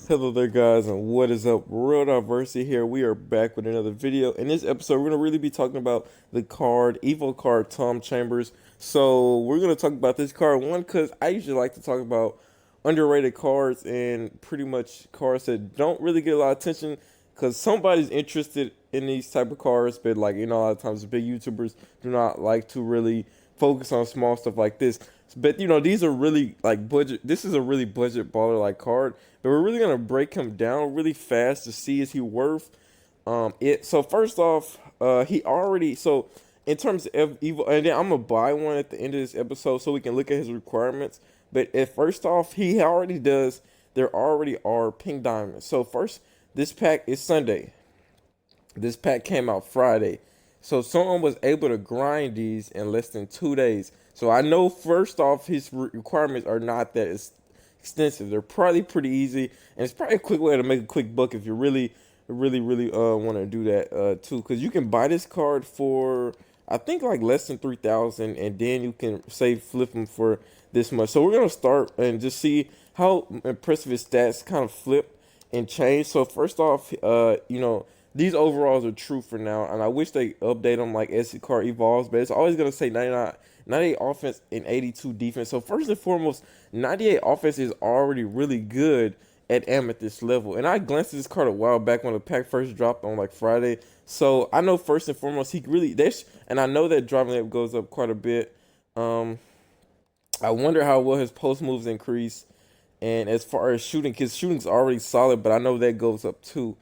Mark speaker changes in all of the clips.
Speaker 1: Hello there guys, and what is up? Real Diversity here. We are back with another video. In this episode, we're going to really be talking about the card, Evo card Tom Chambers. So we're going to talk about this card, one, because I usually like to talk about underrated cards and pretty much cards that don't really get a lot of attention because somebody's interested in these type of cards, but like, a lot of times the big YouTubers do not like to really focus on small stuff like this. But these are really like budget. This is a really budget baller like card, but we're really gonna break him down really fast to see is he worth it. So first off, he already so in terms of evil, and then I'm gonna buy one at the end of this episode so we can look at his requirements. But at first off, he already does. There already are pink diamonds. So first, this pack is Sunday. This pack came out Friday. So someone was able to grind these in less than 2 days. So I know first off his requirements are not that extensive. They're probably pretty easy, and it's probably a quick way to make a quick buck if you really want to do that too. Because you can buy this card for I think like less than 3,000, and then you can say flip them for this much. So we're gonna start and just see how impressive his stats kind of flip and change. So first off, these overalls are true for now, and I wish they update them like as the card evolves, but it's always going to say 99, 98 offense and 82 defense. So first and foremost, 98 offense is already really good at amethyst level. And I glanced at this card a while back when the pack first dropped on like Friday. So I know first and foremost he really and I know that driving level goes up quite a bit. I wonder how well his post moves increase. And as far as shooting, his shooting's already solid, but I know that goes up too.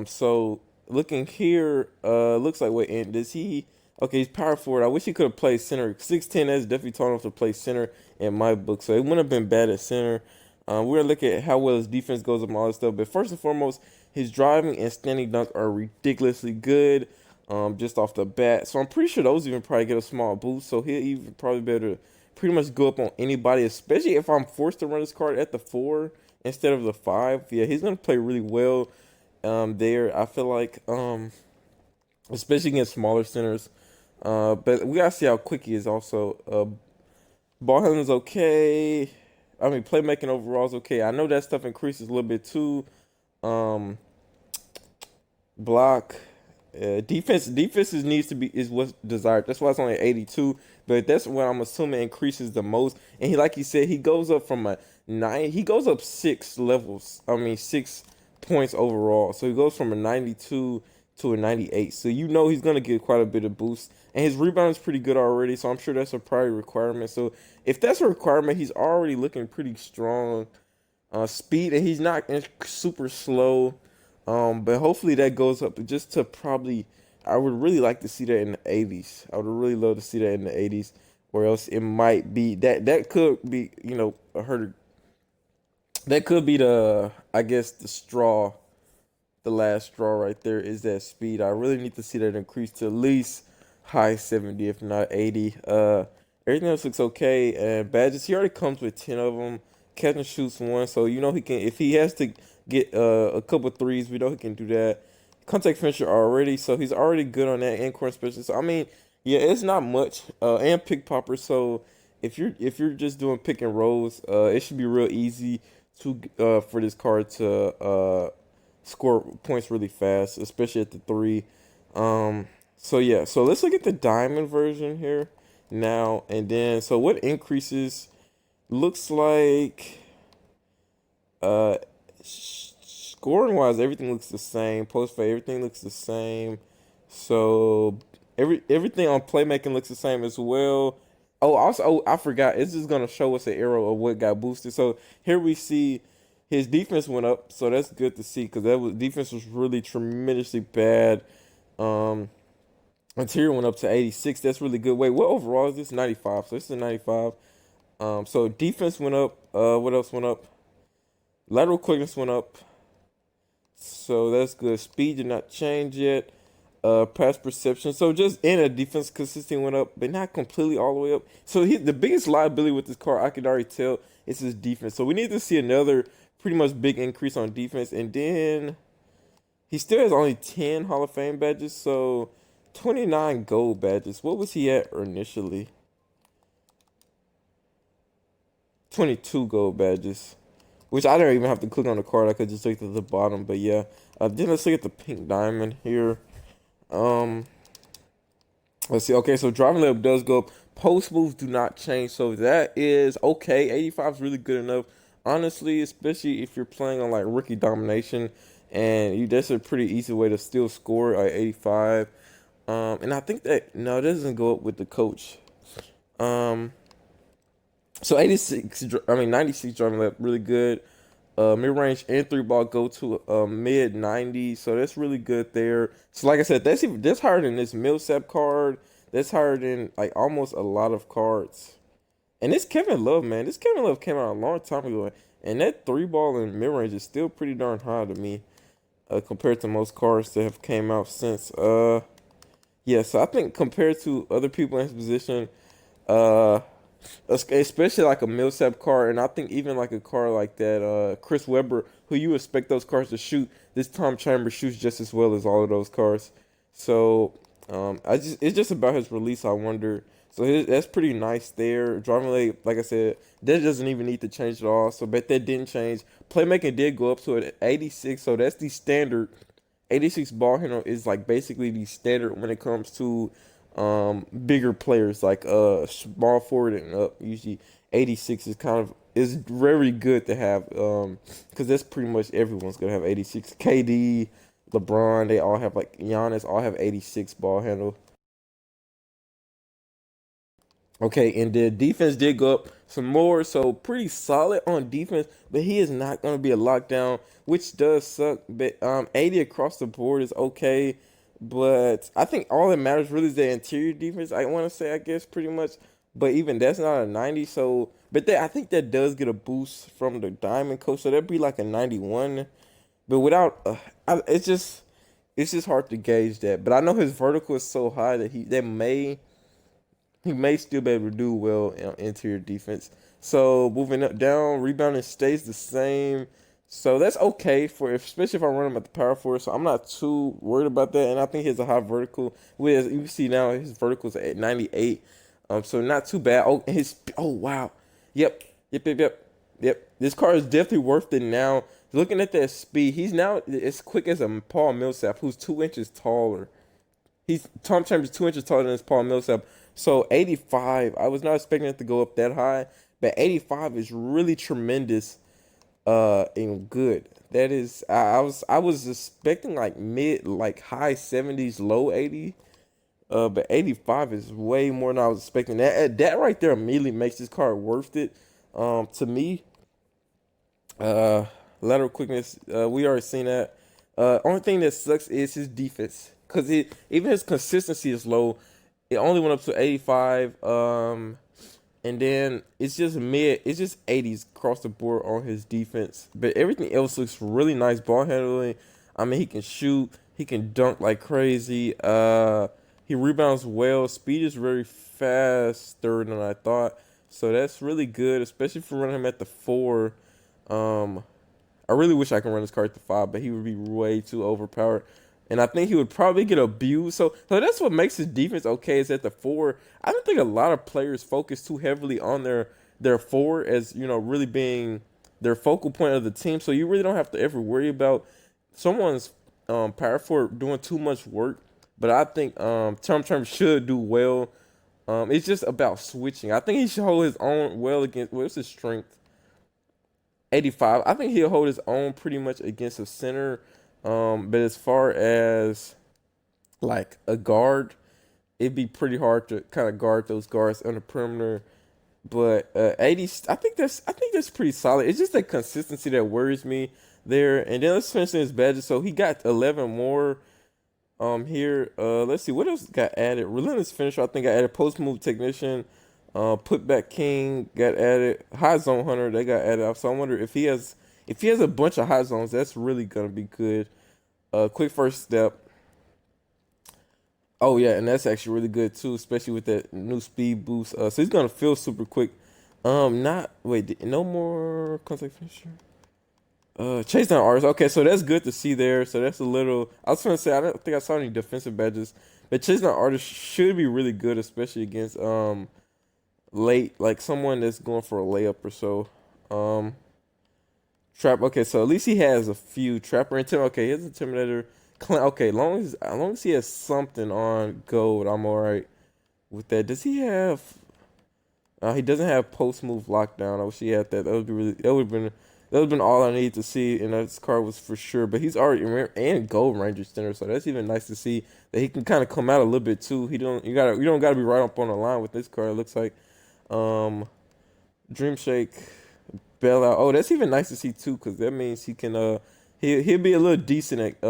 Speaker 1: So looking here, looks like wait, and does he? Okay, he's power forward. I wish he could have played center. 6'10", that's definitely tall enough to play center in my book. So it wouldn't have been bad at center. We're gonna look at how well his defense goes up and all this stuff. But first and foremost, his driving and standing dunk are ridiculously good. Just off the bat. So I'm pretty sure those even probably get a small boost. So he'll even probably be able to pretty much go up on anybody, especially if I'm forced to run this card at the 4 instead of the 5. Yeah, he's gonna play really well there. I feel like especially against smaller centers. But we gotta see how quick he is also. Ball handling's okay. I mean, playmaking overall is okay. I know that stuff increases a little bit too. Um, block, defenses needs to be is what's desired. That's why it's only 82. But that's what I'm assuming increases the most. And he, like he said, he goes up from a 9. He goes up 6 levels. I mean 6 points overall. So he goes from a 92 to a 98. So he's gonna get quite a bit of boost. And his rebound is pretty good already. So I'm sure that's a priority requirement. So if that's a requirement, he's already looking pretty strong. Speed, and he's not super slow. But hopefully that goes up just to probably. I would really like to see that in the 80s. I would really love to see that in the 80s, or else it might be that could be a hurt. That could be the I guess the last straw right there is that speed. I really need to see that increase to at least high 70, if not 80. Everything else looks okay, and badges he already comes with 10 of them. Catch and shoots one, so he can if he has to get a couple threes, we know he can do that. Contact finisher already, so he's already good on that and corner specialist. So I mean, yeah, it's not much. And pick popper. So if you're just doing pick and rolls, it should be real easy to for this card to score points really fast, especially at the 3. So yeah, so let's look at the diamond version here now, and then so what increases looks like uh scoring wise, everything looks the same. Post fade, everything looks the same. So everything on playmaking looks the same as well. Oh, also, I forgot. It's just gonna show us an arrow of what got boosted. So here we see his defense went up. So that's good to see because defense was really tremendously bad. Um, Interior went up to 86. That's really good. Wait, what overall is this? 95. So this is a 95. So defense went up. What else went up? Lateral quickness went up. So that's good. Speed did not change yet. Pass perception. So just in a defense consistency went up, but not completely all the way up. So the biggest liability with this car, I can already tell, is his defense. So we need to see another pretty much big increase on defense. And then he still has only 10 Hall of Fame badges. So 29 gold badges. What was he at initially? 22 gold badges. which I don't even have to click on the card. I could just look at the bottom. But yeah, then let's look at the pink diamond here. Um, let's see. Okay, so driving layup does go up. Post moves do not change, so that is okay. 85 is really good enough, honestly, especially if you're playing on like rookie domination, and you that's a pretty easy way to still score at 85. And I think that no, it doesn't go up with the coach. Um, so 86, I mean 96 driving layup, really good. Mid range and three ball go to mid 90s, so that's really good there. So like I said, that's higher than this Millsap card. That's higher than like almost a lot of cards. And this Kevin Love, man, this Kevin Love came out a long time ago, and that three ball and mid range is still pretty darn high to me, compared to most cards that have came out since. Yeah, so I think compared to other people in his position, uh, especially like a Millsap car, and I think even like a car like that, Chris Webber, who you expect those cars to shoot, this Tom Chambers shoots just as well as all of those cars. So it's just about his release. I wonder. So that's pretty nice there. Driving leg, like I said, that doesn't even need to change at all. So bet that didn't change. Playmaking did go up to an 86. So that's the standard. 86 ball handle is like basically the standard when it comes to bigger players like small forward and up. Usually 86 is kind of is very good to have because that's pretty much everyone's gonna have 86. KD, LeBron, they all have like Giannis all have 86 ball handle. Okay, and the defense did go up some more, so pretty solid on defense, but he is not going to be a lockdown, which does suck. But 80 across the board is okay, but I think all that matters really is the interior defense. I want to say, I guess, pretty much, but even that's not a 90. So, but I think that does get a boost from the diamond coach, so that'd be like a 91. But without, it's just hard to gauge that. But I know his vertical is so high that he may still be able to do well in interior defense. So moving up down, rebounding stays the same. So that's okay for especially if I run him at the power forward. So I'm not too worried about that. And I think he has a high vertical. With you see now his vertical's at 98. So not too bad. Oh, and his wow. Yep. This car is definitely worth it now. Looking at that speed, he's now as quick as a Paul Millsap, who's 2 inches taller. He's Tom Chambers 2 inches taller than his Paul Millsap. So 85, I was not expecting it to go up that high, but 85 is really tremendous and good. That is I was expecting like mid like high 70s, low 80. But 85 is way more than I was expecting. That right there immediately makes this card worth it. To me, uh, lateral quickness, we already seen that. Only thing that sucks is his defense, cause even his consistency is low. It only went up to 85. And then it's just mid. It's just 80s across the board on his defense. But everything else looks really nice. Ball handling. I mean, he can shoot. He can dunk like crazy. He rebounds well. Speed is very faster than I thought. So that's really good, especially for running him at the four. Um, I really wish I could run this card at the five, but he would be way too overpowered. And I think he would probably get abused. So that's what makes his defense okay is at the four. I don't think a lot of players focus too heavily on their four as, really being their focal point of the team. So you really don't have to ever worry about someone's power forward doing too much work. But I think Tom Trump should do well. It's just about switching. I think he should hold his own well against what's his strength? 85. I think he'll hold his own pretty much against a center. But as far as like a guard, it'd be pretty hard to kind of guard those guards on the perimeter. But 80, I think that's pretty solid. It's just the consistency that worries me there. And then let's finish his badges. So he got 11 more here. Let's see what else got added. Relentless finisher, I think I added post move technician. Putback king got added. High zone hunter, they got added. So I wonder if he has a bunch of high zones, that's really gonna be good. Quick first step. Oh yeah, and that's actually really good too, especially with that new speed boost. So he's gonna feel super quick. Not wait, no more contact finisher. Chase down artists. Okay, so that's good to see there. So that's a little. I was gonna say I don't think I saw any defensive badges, but chase down artists should be really good, especially against late like someone that's going for a layup or so. Um, Trap. Okay, so at least he has a few Trapper Intimidator. Okay, he has Intimidator. Okay, long as he has something on gold, I'm all right with that. Does he have? He doesn't have post move lockdown. I wish he had that. That would be really. That would have been all I need to see, and this card was for sure. But he's already and Gold Ranger Center, so that's even nice to see that he can kind of come out a little bit too. You don't gotta be right up on the line with this card. It looks like, um, Dream Shake, Bailout. Oh, that's even nice to see too, because that means he can he'll be a little decent at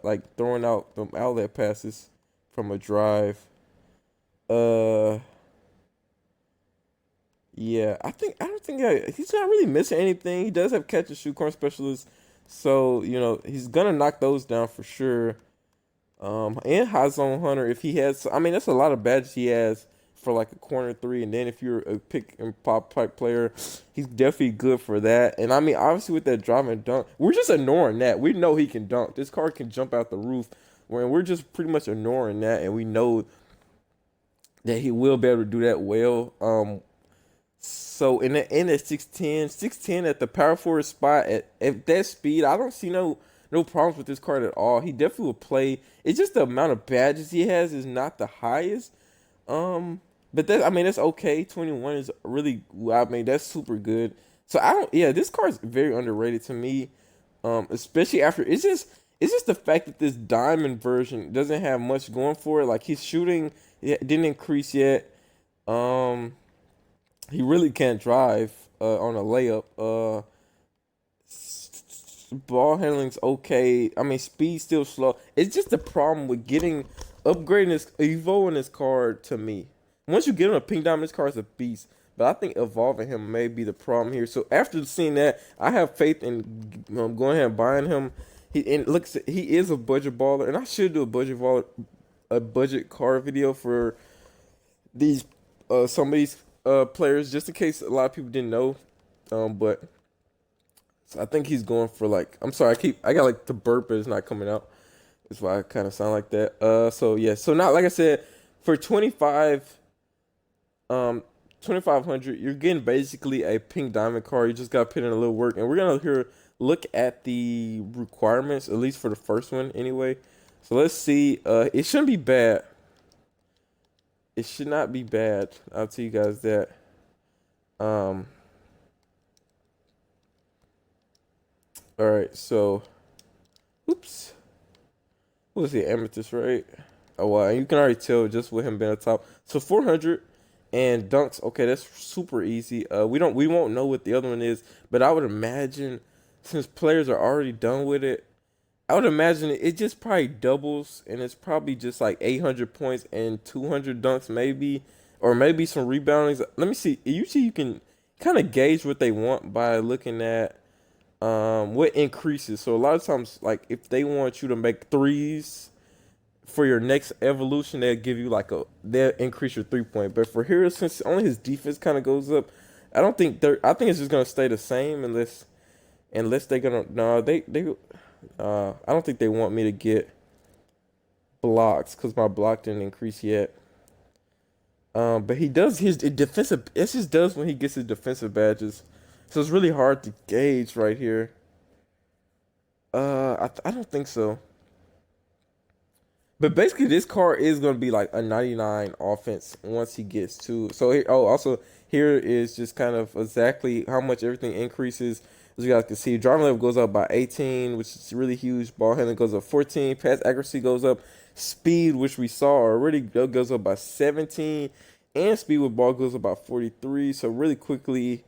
Speaker 1: like throwing out them outlet passes from a drive. Uh. Yeah, I don't think he's not really missing anything. He does have catch and shoot corner specialist, so he's gonna knock those down for sure. And high zone hunter if he has. I mean, that's a lot of badges he has for like a corner three, and then if you're a pick and pop type player, he's definitely good for that. And I mean, obviously with that drive and dunk, we're just ignoring that. We know he can dunk. This card can jump out the roof. We're just pretty much ignoring that, and we know that he will be able to do that well. So in the 6'10" at the power forward spot at that speed, I don't see no problems with this card at all. He definitely will play. It's just the amount of badges he has is not the highest. But I mean that's okay. 21 is really, I mean that's super good. So I don't, yeah, this card's very underrated to me. Especially after it's just the fact that this diamond version doesn't have much going for it. Like his shooting, didn't increase yet. Um. He really can't drive on a layup. Ball handling's okay. I mean, speed still slow. It's just the problem with upgrading this, evolving this card to me. Once you get him a pink diamond, this card's a beast. But I think evolving him may be the problem here. So after seeing that, I have faith in going ahead and buying him. He is a budget baller, and I should do a budget card video for these some of these players, just in case a lot of people didn't know. But so I think he's going for like, I'm sorry, I got like the burp, but it's not coming out. That's why I kind of sound like that. So yeah, so not like I said, for 2500, you're getting basically a pink diamond card. You just got to put in a little work, and we're gonna look at the requirements, at least for the first one anyway. So let's see. It shouldn't be bad. It should not be bad. I'll tell you guys that. Um. All right. So, oops. What was the amethyst, right? Oh wow, you can already tell just with him being a top. So 400 and dunks. Okay, that's super easy. We won't know what the other one is, but I would imagine since players are already done with it, I would imagine it just probably doubles, and it's probably just like 800 points and 200 dunks, maybe, or maybe some reboundings. Let me see. Usually, you can kind of gauge what they want by looking at what increases. So a lot of times, like if they want you to make threes for your next evolution, they'll increase your 3 point. But for here, since only his defense kind of goes up, I think it's just gonna stay the same unless they're gonna no they I don't think they want me to get blocks because my block didn't increase yet. But he does his defensive. It just does when he gets his defensive badges. So it's really hard to gauge right here. I don't think so. But basically, this card is going to be like a 99 offense once he gets to. So also here is just kind of exactly how much everything increases. As you guys can see, driving level goes up by 18, which is really huge. Ball handling goes up 14. Pass accuracy goes up. Speed, which we saw already, goes up by 17. And speed with ball goes up by 43. So really quickly,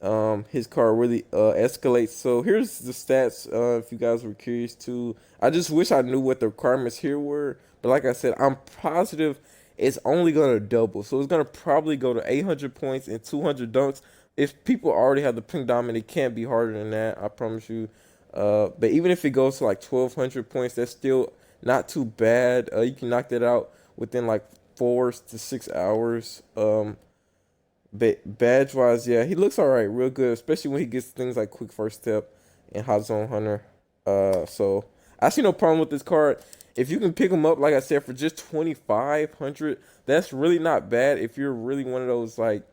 Speaker 1: his card really escalates. So here's the stats. If you guys were curious too, I just wish I knew what the requirements here were. But like I said, I'm positive it's only gonna double. So it's gonna probably go to 800 points and 200 dunks. If people already have the pink diamond, it can't be harder than that. I promise you. But even if it goes to like 1,200 points, that's still not too bad. You can knock that out within like 4 to 6 hours. But badge wise, yeah, he looks all right, real good, especially when he gets things like quick first step and hot zone hunter. So I see no problem with this card. If you can pick him up, like I said, for just 2,500, that's really not bad. If you're really one of those like,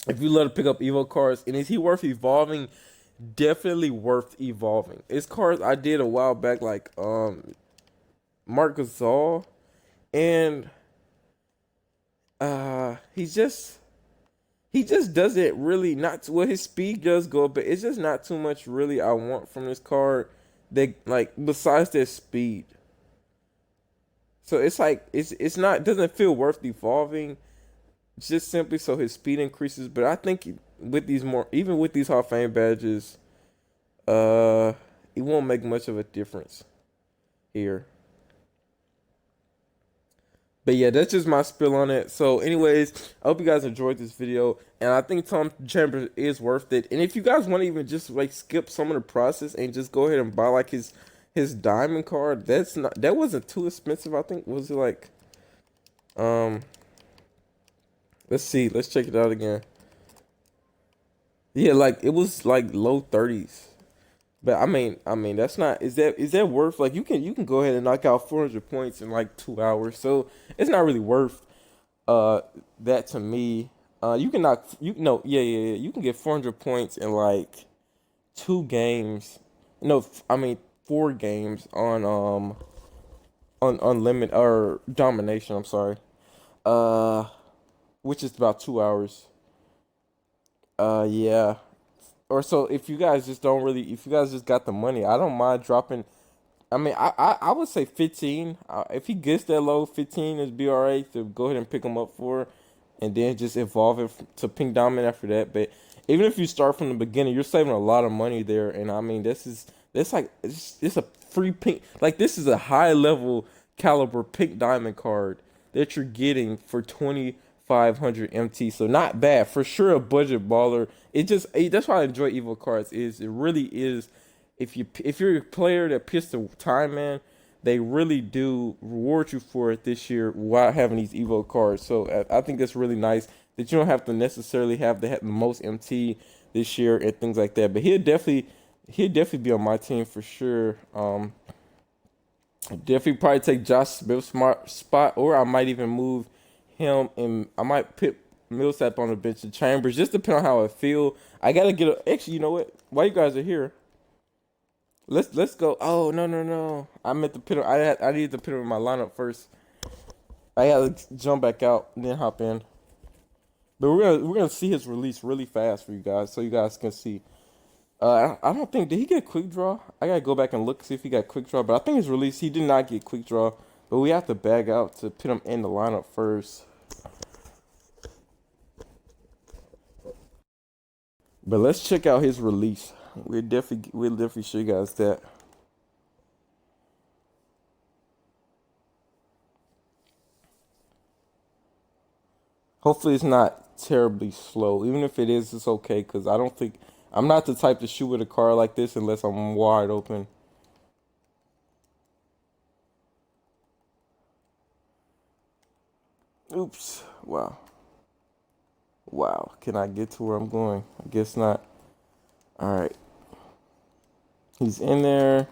Speaker 1: if you love to pick up Evo cards, and is he worth evolving? definitely worth evolving. It's cards I did a while back, like Mark Gasol, and he just doesn't really not well. His speed does go up, but it's just not too much really I want from this card. That like besides their speed, so it's like it's not doesn't feel worth evolving just simply so his speed increases. But I think with these more even with these Hall of Fame badges, uh, it won't make much of a difference here. But yeah, that's just my spill on it. So, anyways, I hope you guys enjoyed this video, and I think Tom Chambers is worth it. And if you guys want to even just like skip some of the process and just go ahead and buy like his diamond card, that wasn't too expensive. I think was it like um let's see, let's check it out again. Yeah, like it was like low 30s. But I mean that's not is that worth like you can go ahead and knock out 400 points in like 2 hours. So it's not really worth uh that to me. You can knock you no yeah yeah yeah you can get 400 points in like 2 games. No, I mean 4 games on unlimited or domination. I'm sorry. Uh, which is about 2 hours. Yeah. Or so if you guys just don't really if you guys just got the money, I don't mind dropping. I mean, I would say 15. If he gets that low, 15 is be alright to go ahead and pick him up for, and then just evolve it to pink diamond after that. But even if you start from the beginning, you're saving a lot of money there. And I mean, this like it's a free pink. Like this is a high level caliber pink diamond card that you're getting for 2,500 MT. So not bad for sure. A budget baller. That's why I enjoy Evo cards. Is it really is if you're a player that pissed the time, man, they really do reward you for it this year while having these Evo cards. So I think that's really nice that you don't have to necessarily have the most MT this year and things like that. But he'll definitely be on my team for sure. Definitely probably take Josh Smith's smart spot, or I might even move him and I might put Millsap on the bench of Chambers, just depending on how I feel. I gotta actually, you know what? While you guys are here, let's go. Oh no no no! I meant to put him. I needed to put him in my lineup first. I had to jump back out and then hop in. But we're gonna see his release really fast for you guys, so you guys can see. I don't think did he get quick draw? I gotta go back and look see if he got quick draw. But I think his release he did not get quick draw. But we have to bag out to put him in the lineup first. But let's check out his release. We'll definitely show you guys that. Hopefully it's not terribly slow. Even if it is, it's okay because I don't think I'm not the type to shoot with a car like this unless I'm wide open. Oops. Wow. Wow. Can I get to where I'm going? I guess not. All right. He's in there.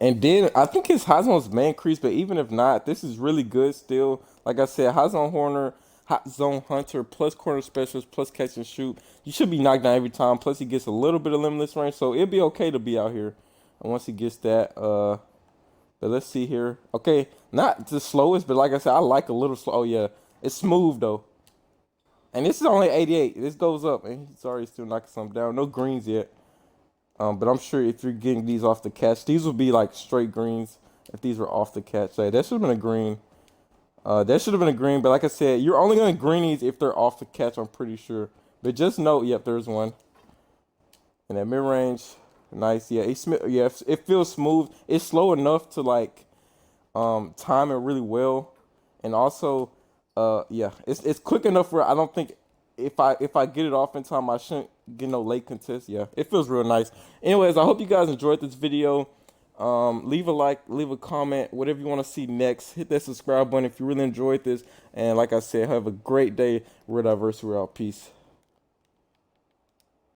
Speaker 1: And then I think his high zone's may increase, but even if not, this is really good still. Like I said, high zone horner, hot zone hunter, plus corner specialist, plus catch and shoot. You should be knocked down every time. Plus he gets a little bit of limitless range, so it'll be okay to be out here. And once he gets that, but let's see here. Okay, not the slowest, but like I said, I like a little slow. Oh yeah, it's smooth though. And this is only 88. This goes up, and he's already still knocking some down. No greens yet. But I'm sure if you're getting these off the catch, these would be like straight greens if these were off the catch. Like, that should have been a green. That should have been a green. But like I said, you're only going to green these if they're off the catch, I'm pretty sure. But just note, yep, there's one. And that mid range, nice. Yeah, it feels smooth. It's slow enough to like time it really well. And also, yeah, it's quick enough where I don't think if I get it off in time, I shouldn't get no late contest. Yeah, it feels real nice. Anyways, I hope you guys enjoyed this video. Leave a like, leave a comment, whatever you want to see next. Hit that subscribe button if you really enjoyed this. And like I said, have a great day. We're Diverse. We're out. Peace.